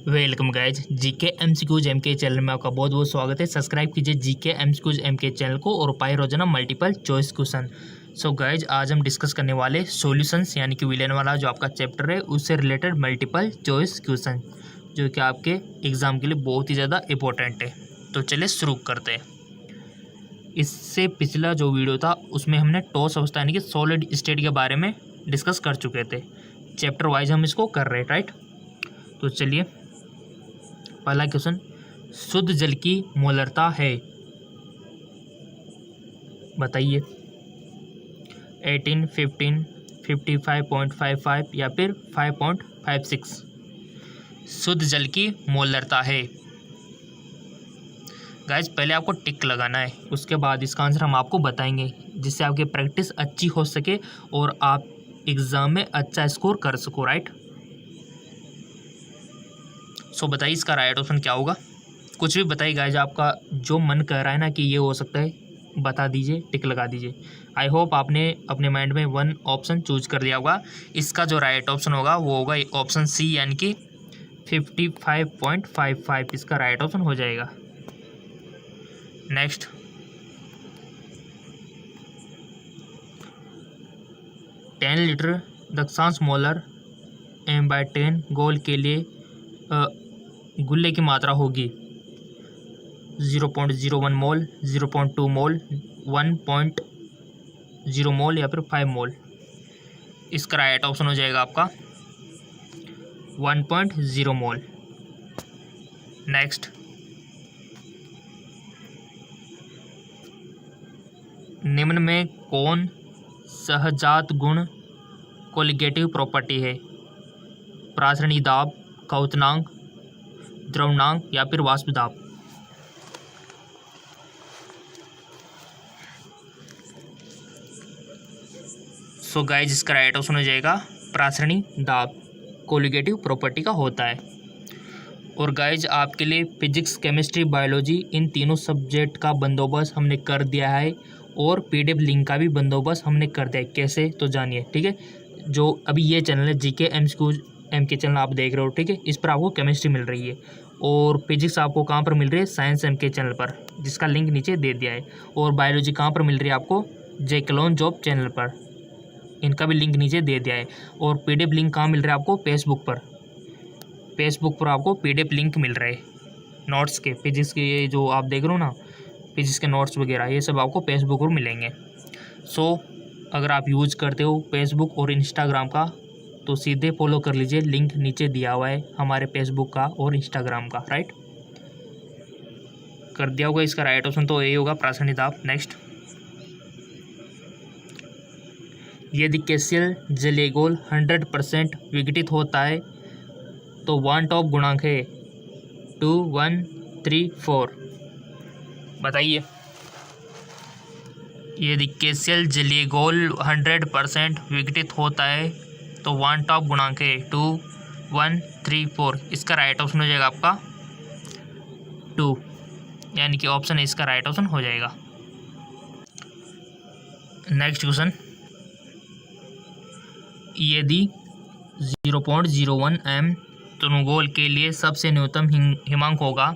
Welcome guys GK MCQs MK channel में आपका बहुत बहुत स्वागत है। सब्सक्राइब कीजिए जीके एमसीक्यूज एमके चैनल को और पाए रोजाना multiple choice question. So guys आज हम डिस्कस करने वाले सॉल्यूशंस यानी कि विलेन वाला जो आपका चैप्टर है उससे रिलेटेड मल्टीपल चॉइस क्वेश्चन जो कि आपके एग्जाम के लिए बहुत ही ज़्यादा इंपॉर्टेंट है। तो चलिए शुरू करते हैं। इससे पिछला जो वीडियो था उसमें हमने ठोस अवस्था यानी कि सॉलिड स्टेट के बारे में डिस्कस कर चुके थे। चैप्टर वाइज हम इसको कर रहे हैं, राइट। तो चलिए पहला क्वेश्चन, शुद्ध जल की मोलरता है, बताइए। 18, 15, 55.55 या फिर 5.56 शुद्ध जल की मोलरता है। गाइज पहले आपको टिक लगाना है, उसके बाद इसका आंसर हम आपको बताएंगे जिससे आपकी प्रैक्टिस अच्छी हो सके और आप एग्ज़ाम में अच्छा स्कोर कर सको, राइट। सो बताइए इसका राइट ऑप्शन क्या होगा। कुछ भी बताइए गाइज, आपका जो मन कर रहा है ना कि ये हो सकता है बता दीजिए, टिक लगा दीजिए। आई होप आपने अपने माइंड में वन ऑप्शन चूज कर लिया होगा। इसका जो राइट ऑप्शन होगा वो होगा ऑप्शन सी यानी कि 55.55 इसका राइट ऑप्शन हो जाएगा। नेक्स्ट, टेन लीटर दक्षांश मोलर M/10 गोल के लिए गुल्ले की मात्रा होगी 0.01 मोल, 0.2 मोल, 1.0 मोल या फिर 5 मोल। इसका राइट ऑप्शन हो जाएगा आपका 1.0 मोल। नेक्स्ट, निम्न में कौन सहजात गुण कोलिगेटिव प्रॉपर्टी है? प्रासरणी दाब, क्वथनांक, द्रवणांक या फिर वाष्प दाब। सो गाइज इसका राइट ऑप्शन हो जाएगा प्रासरणी दाब कोलिगेटिव प्रॉपर्टी का होता है। और गाइज आपके लिए फिजिक्स, केमिस्ट्री, बायोलॉजी इन तीनों सब्जेक्ट का बंदोबस्त हमने कर दिया है और PDF लिंक का भी बंदोबस्त हमने कर दिया है। कैसे तो जानिए, ठीक है। जो अभी ये चैनल है जीके एमसीक्यूज एमके चैनल आप देख रहे हो, ठीक है, इस पर आपको केमिस्ट्री मिल रही है और फिजिक्स आपको कहाँ पर मिल रही है? साइंस एमके चैनल पर, जिसका लिंक नीचे दे दिया है। और बायोलॉजी कहाँ पर मिल रही है आपको? जैकलॉन जॉब चैनल पर, इनका भी लिंक नीचे दे दिया है। और PDF लिंक कहाँ मिल रहा है आपको? फेसबुक पर। फेसबुक पर आपको PDF लिंक मिल रहे हैं नोट्स के, फिजिक्स के ये जो आप देख रहे हो ना, फिजिक्स के नोट्स वगैरह ये सब आपको फेसबुक पर मिलेंगे। सो अगर आप यूज करते हो फेसबुक और इंस्टाग्राम का तो सीधे फॉलो कर लीजिए, लिंक नीचे दिया हुआ है हमारे फेसबुक का और इंस्टाग्राम का, राइट। कर दिया होगा। इसका राइट ऑप्शन तो यही होगा, प्रासरणी दाब। नेक्स्ट, यदि कैल्शियम जलीय 100% विघटित होता है तो वान टॉप गुणांक है 2, 1, 3, 4। बताइए। यदि कैल्शियम जलीय घोल 100% विघटित होता है तो वान टॉप गुणांक है 2, 1, 3, 4। इसका राइट ऑप्शन हो जाएगा आपका 2 यानी कि ऑप्शन है इसका राइट ऑप्शन हो जाएगा। नेक्स्ट क्वेश्चन, यदि 0.01 m तनुगोल के लिए सबसे न्यूनतम हिमांक होगा,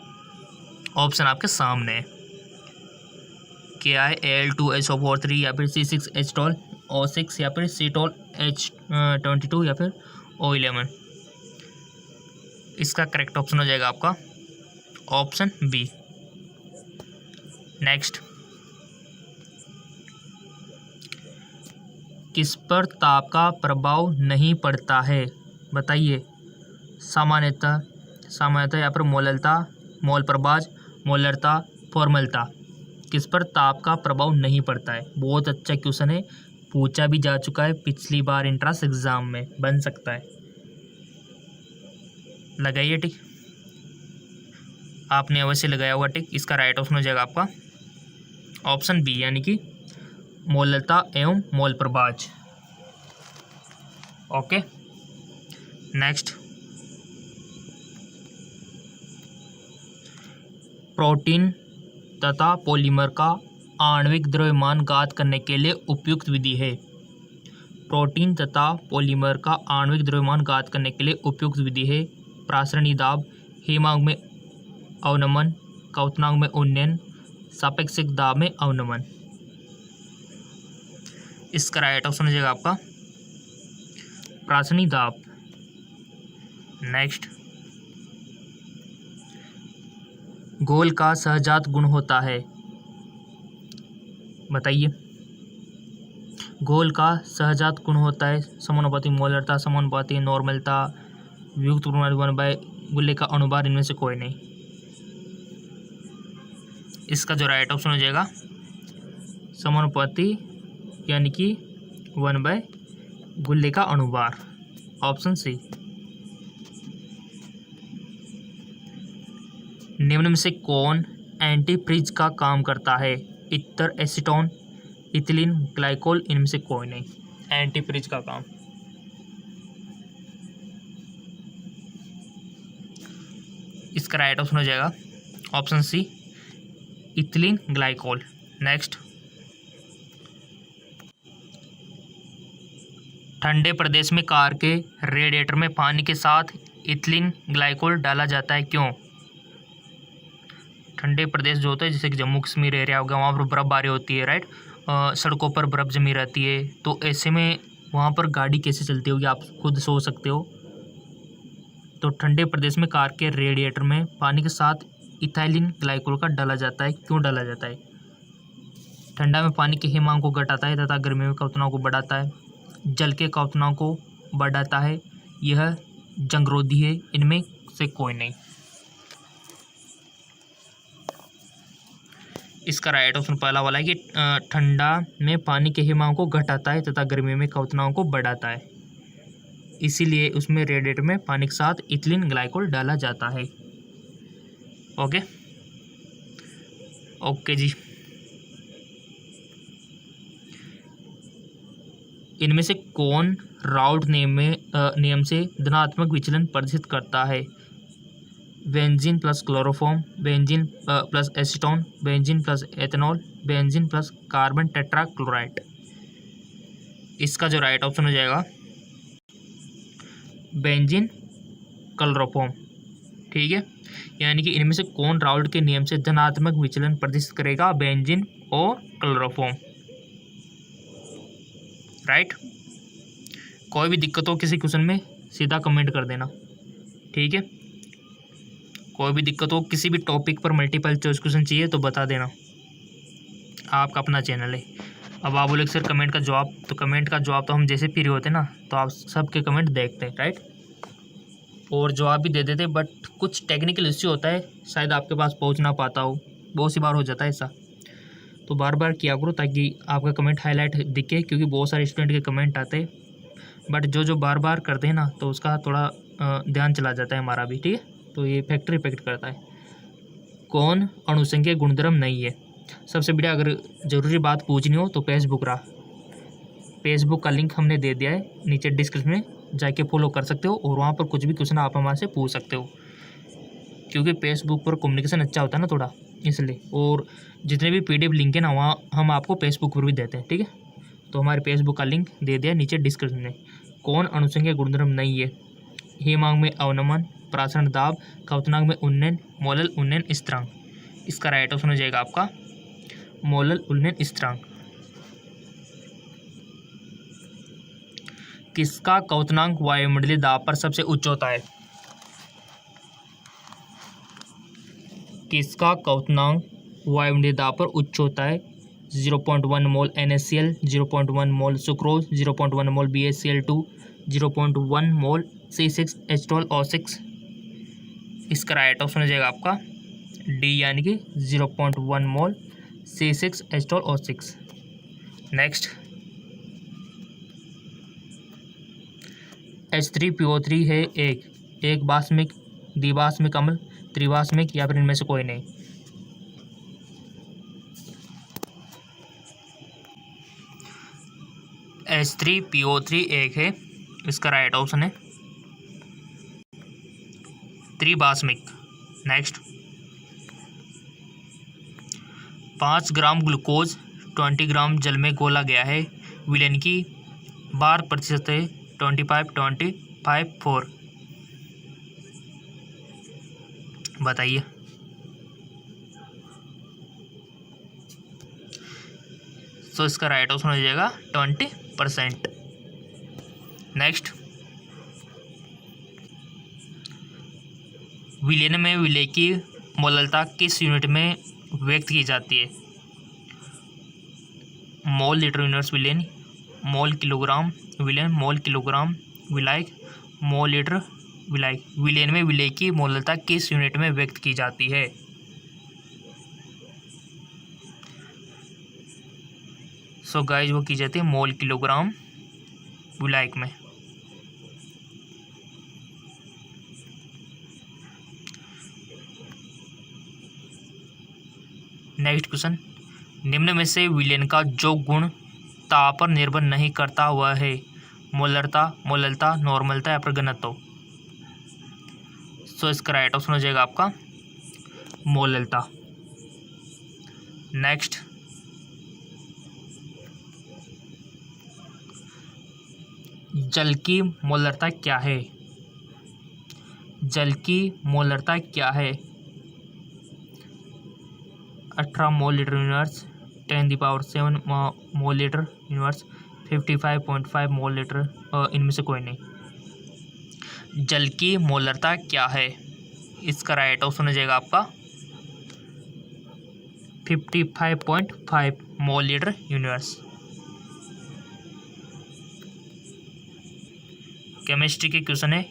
ऑप्शन आपके सामने है। क्या है? Al2SO43 या फिर C6H12O6 या फिर C12H22 या फिर O11। इसका करेक्ट ऑप्शन हो जाएगा आपका ऑप्शन बी। नेक्स्ट, किस पर ताप का प्रभाव नहीं पड़ता है? बताइए। सामान्यतः या फिर मोललता, मोल प्रभाज, मोलरता, फॉर्मलता। किस पर ताप का प्रभाव नहीं पड़ता है? बहुत अच्छा क्वेश्चन है, पूछा भी जा चुका है पिछली बार एंट्रेंस एग्जाम में, बन सकता है। लगाइए टिक, आपने अवश्य लगाया हुआ टिक। इसका राइट ऑप्शन हो जाएगा आपका ऑप्शन बी यानी कि मोललता एवं मोल प्रभाज। ओके। नेक्स्ट, प्रोटीन तथा पॉलीमर का आणविक द्रव्यमान ज्ञात करने के लिए उपयुक्त विधि है। प्रोटीन तथा पॉलीमर का आणविक द्रव्यमान ज्ञात करने के लिए उपयुक्त विधि है प्रासरणी दाब, हिमांक में अवनमन, क्वथनांक में उन्नयन, सापेक्षिक दाब में अवनमन। इसका राइट ऑप्शन हो जाएगा आपका प्राथमिक दाब। नेक्स्ट, घोल का सहजात गुण होता है, बताइए। घोल का सहजात गुण होता है समानुपाती मोलरता, समानुपाती नॉर्मलता, वियुक्त वन बाय गुल्ले का अनुभार, इनमें से कोई नहीं। इसका जो राइट ऑप्शन हो जाएगा समानुपाती यानी कि 1/, गुल्ले का अनुभार, ऑप्शन सी। निम्न में से कौन एंटीफ्रीज का काम करता है? इतर, एसीटोन, इथिलीन, ग्लाइकोल, इनमें से कोई नहीं। एंटीफ्रीज का काम, इसका राइट ऑप्शन हो जाएगा option C, ethylene glycol. Next, ठंडे प्रदेश में कार के रेडिएटर में पानी के साथ इथिलीन ग्लाइकोल डाला जाता है, क्यों? ठंडे प्रदेश जो होता है जैसे कि जम्मू कश्मीर एरिया हो गया, वहाँ पर बर्फबारी होती है, राइट। सड़कों पर बर्फ़ जमी रहती है, तो ऐसे में वहाँ पर गाड़ी कैसे चलती होगी आप खुद सोच सकते हो। तो ठंडे प्रदेश में कार के रेडिएटर में पानी के साथ इथाइलिन ग्लाइकोल का डाला जाता है, क्यों डाला जाता है? ठंडा में पानी के हिमांक को घटाता है तथा गर्मी में क्वथनांक को बढ़ाता है, जल के क्वथनांक को बढ़ाता है, यह जंगरोधी है, इनमें से कोई नहीं। इसका राइट ऑप्शन पहला वाला है कि ठंडा में पानी के हिमांक को घटाता है तथा गर्मी में क्वथनांक को बढ़ाता है, इसीलिए उसमें रेडिएटर में पानी के साथ इथिलीन ग्लाइकोल डाला जाता है। ओके ओके जी। इनमें से कौन राउट नियम से धनात्मक विचलन प्रदर्शित करता है? Benzene plus chloroform, benzene plus acetone, benzene plus ethanol, benzene plus carbon tetrachloride. इसका जो राइट ऑप्शन हो जाएगा बेंजीन क्लोरोफॉर्म, ठीक है। यानी कि इनमें से कौन राउट के नियम से धनात्मक विचलन प्रदर्शित करेगा? बेंजीन और क्लोरोफॉर्म, राइट। कोई भी दिक्कत हो किसी क्वेश्चन में सीधा कमेंट कर देना, ठीक है। कोई भी दिक्कत हो, किसी भी टॉपिक पर मल्टीपल चॉइस क्वेश्चन चाहिए तो बता देना, आपका अपना चैनल है। अब आप बोले सर कमेंट का जवाब, तो कमेंट का जवाब तो हम जैसे फ्री होते ना तो आप सबके कमेंट देखते हैं, राइट, और जवाब भी दे देते, बट कुछ टेक्निकल इश्यू होता है, शायद आपके पास पहुंच ना पाता हो, बहुत सी बार हो जाता है ऐसा। तो बार बार किया करो ताकि आपका कमेंट हाईलाइट दिखे, क्योंकि बहुत सारे स्टूडेंट के कमेंट आते हैं, बट जो बार बार करते हैं ना तो उसका थोड़ा ध्यान चला जाता है हमारा भी, ठीक है। तो ये फैक्टर इफेक्ट करता है। कौन अणुसंख्या गुणधर्म नहीं है? सबसे बढ़िया, अगर ज़रूरी बात पूछनी हो तो फेसबुक रहा, फेसबुक का लिंक हमने दे दिया है नीचे डिस्क्रिप्शन में, जाके फॉलो कर सकते हो और वहाँ पर कुछ भी क्वेश्चन आप हमारे से पूछ सकते हो, क्योंकि फेसबुक पर कम्युनिकेशन अच्छा होता है ना थोड़ा, इसलिए। और जितने भी PDF लिंक है ना वहाँ हम आपको फेसबुक पर भी देते हैं, ठीक है। तो हमारे फेसबुक का लिंक दे दिया नीचे डिस्क्रिप्शन में। कौन अणुसंख्या गुणधर्म नहीं है? हिमांक में अवनमन, प्रासरण दाब, क्वथनांक में उन्नयन, मोलल उन्नयन स्थिरांक। इसका राइट ऑप्शन हो जाएगा आपका मोलल उन्नयन स्थिरांक। किसका क्वथनांक वायुमंडलीय दाब पर सबसे उच्च होता है? किसका क्वथनांक वायुमंडलीय दाब पर उच्च होता है? 0.1 मोल NaCl, 0.1 मोल सुक्रोज, 0.1 मोल BaCl2, 0.1 मोल C6H12O6। इसका राइट ऑप्शन हो जाएगा आपका डी, यानी कि 0.1 मोल C6H12O6। नेक्स्ट, H3PO3 है एक बाष्मिक, द्विबाष्मिक अम्ल, त्रिबाष्मिक, या फिर इनमें से कोई नहीं। H3PO3 एक है, इसका राइट ऑप्शन है त्रिबाष्मिक। नेक्स्ट, 5 ग्राम ग्लूकोज 20 ग्राम जल में घोला गया है, विलयन की बार प्रतिशत है 25, 25, 4। बताइए। तो इसका राइट ऑप्शन हो जाएगा 20%। नेक्स्ट, विलयन में विलेय की मोललता किस यूनिट में व्यक्त की जाती है? मोल लीटर यूनिवर्स विलयन, मोल किलोग्राम विलयन, मोल किलोग्राम विलायक, मोल लीटर विलायक। विलयन में विलेय की मोललता किस यूनिट में व्यक्त की जाती है? सो गाइस वो की जाती है मोल किलोग्राम विलायक में। नेक्स्ट क्वेश्चन, निम्न में से विलयन का जो गुण ताप पर निर्भर नहीं करता वह है? मोलरता, मोललता, नॉर्मलता या फिर घनत्व। सो इसका राइट ऑप्शन हो जाएगा आपका मोललता। नेक्स्ट, जल की मोलरता क्या है? जल की मोलरता क्या है? 18 mole litre universe, 10⁻7 mole litre universe, 55.5 mole litre, इनमें से कोई नहीं। जल की मोलरता क्या है? इसका राइट ऑप्शन हो जाएगा आपका 55.5 मोल लीटर यूनिवर्स। केमिस्ट्री के क्वेश्चन है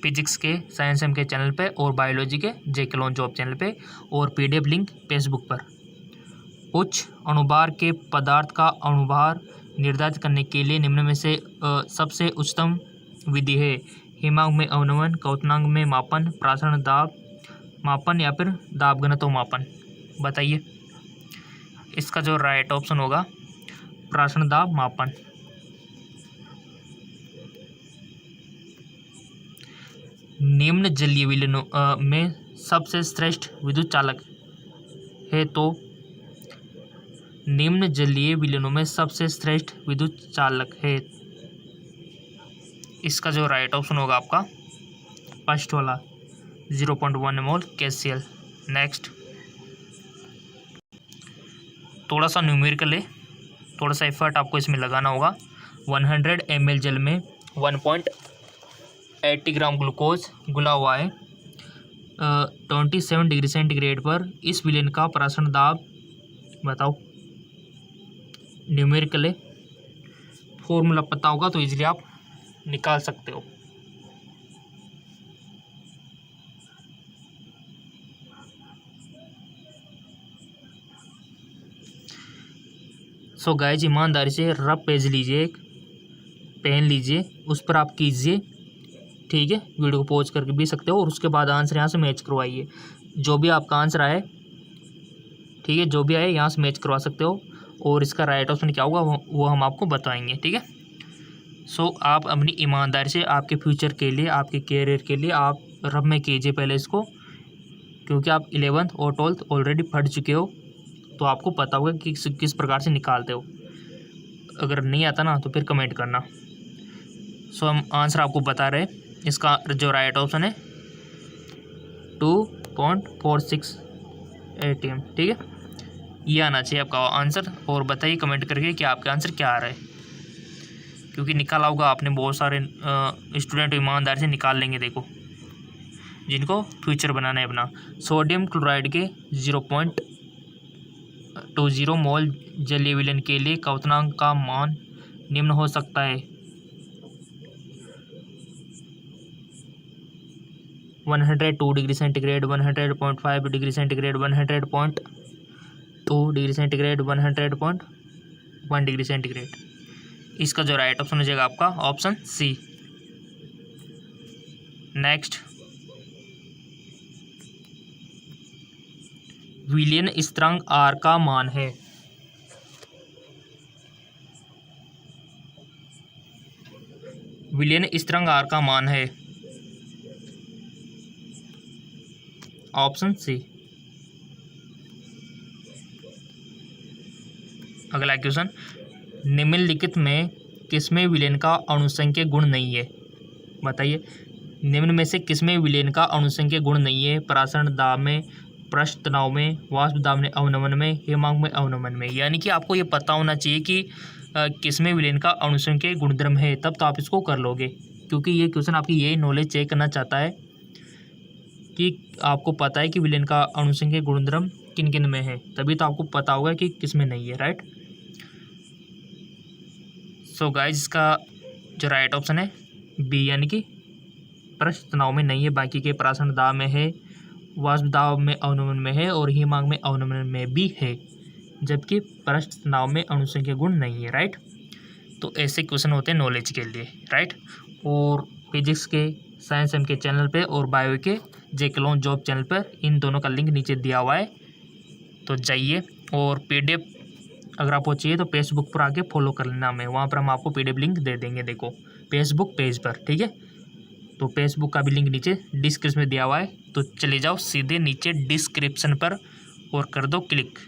फिजिक्स के साइंस एम के चैनल पे और बायोलॉजी के जेके लॉन जॉब चैनल पे और पीडीएफ लिंक फेसबुक पर। उच्च अणुभार के पदार्थ का अणुभार निर्धारित करने के लिए निम्न में से सबसे उच्चतम विधि है? हिमांक में अवनमन, क्वथनांक में मापन, प्रासरण दाब मापन या फिर दाब घनत्व मापन। बताइए। इसका जो राइट ऑप्शन होगा प्रासरण दाब मापन। निम्न जलीय विलयनों में सबसे श्रेष्ठ विद्युत चालक है तो? निम्न जलीय विलयनों में सबसे श्रेष्ठ विद्युत चालक है, इसका जो राइट ऑप्शन होगा आपका फर्स्ट वाला 0.1 मोल KCl। नेक्स्ट, थोड़ा सा न्यूमेरिकल है, थोड़ा सा एफर्ट आपको इसमें लगाना होगा। 100 ml जल में 1.80 ग्राम ग्लूकोज घुला हुआ है 27 डिग्री सेंटीग्रेड पर। इस विलयन का प्रासरण दाब बताओ। न्यूमेरिकल है, फॉर्मूला पता होगा तो इजीली आप निकाल सकते हो। सो गाइस ईमानदारी से रफ पेज लीजिए, एक पेन लीजिए, उस पर आप कीजिए, ठीक है। वीडियो को पॉज करके भी सकते हो और उसके बाद आंसर यहाँ से मैच करवाइए। जो भी आपका आंसर आए, ठीक है, जो भी आए यहाँ से मैच करवा सकते हो और इसका राइट ऑप्शन क्या होगा वो हम आपको बताएंगे, ठीक है। सो आप अपनी ईमानदारी से आपके फ्यूचर के लिए, आपके कैरियर के लिए आप रफ में कीजिए पहले इसको, क्योंकि आप 11th और 12th ऑलरेडी पढ़ चुके हो तो आपको पता होगा कि किस प्रकार से निकालते हो। अगर नहीं आता ना तो फिर कमेंट करना। सो हम आंसर आपको बता रहे हैं। इसका जो राइट ऑप्शन है 2.46 ATM, ठीक है। ये आना चाहिए आपका आंसर। और बताइए कमेंट करके कि आपका आंसर क्या आ रहा है, क्योंकि निकाला होगा आपने। बहुत सारे स्टूडेंट ईमानदारी से निकाल लेंगे, देखो, जिनको फ्यूचर बनाना है अपना। सोडियम क्लोराइड के 0.20 मोल जलीय विलयन के लिए क्वथनांक का मान निम्न हो सकता है: 102 degree centigrade, 100.5 degree centigrade, 100.2 degree centigrade, 100.1 degree centigrade. इसका जो राइट ऑप्शन हो जाएगा आपका ऑप्शन सी। नेक्स्ट, विलयन स्थिरांक R का मान है? विलयन स्थिरांक R का मान है ऑप्शन सी। अगला क्वेश्चन, निम्नलिखित में किसमें विलयन का अणुसंख्यक गुण नहीं है? बताइए। निम्न में से किसमें विलयन का अणुसंख्यक गुण नहीं है? प्रासरण दाब में, पृष्ठ तनाव में, वाष्प दाब में अवनमन में, हिमांक में अवनमन में। यानी कि आपको ये पता होना चाहिए कि किसमें विलयन का अणुसंख्यक गुणधर्म है, तब तो आप इसको कर लोगे, क्योंकि ये क्वेश्चन आपकी यही नॉलेज चेक करना चाहता है कि आपको पता है कि विलयन का अणुसंख्यक गुणधर्म किन किन में है, तभी तो आपको पता होगा कि किसमें नहीं है, राइट। सो गाइस इसका जो राइट ऑप्शन है बी, यानी कि पृष्ठ तनाव में नहीं है, बाकी के प्रासरण दाब में है, वाष्प दाब में अवनमन में है और हिमांक में अवनमन में भी है, जबकि पृष्ठ तनाव में अणुसंख्यक गुण नहीं है, राइट। तो ऐसे क्वेश्चन होते हैं नॉलेज के लिए, राइट। और फिजिक्स के साइंस एम के चैनल पे और बायो के जेक्लोन जॉब चैनल पर इन दोनों का लिंक नीचे दिया हुआ है, तो जाइए। और PDF अगर आपको चाहिए तो फेसबुक पर आके फॉलो कर लेना हमें, वहाँ पर हम आपको PDF लिंक दे देंगे, देखो फेसबुक पेज पर, ठीक है। तो फेसबुक का भी लिंक नीचे डिस्क्रिप्शन में दिया हुआ है, तो चले जाओ सीधे नीचे डिस्क्रिप्शन पर और कर दो क्लिक।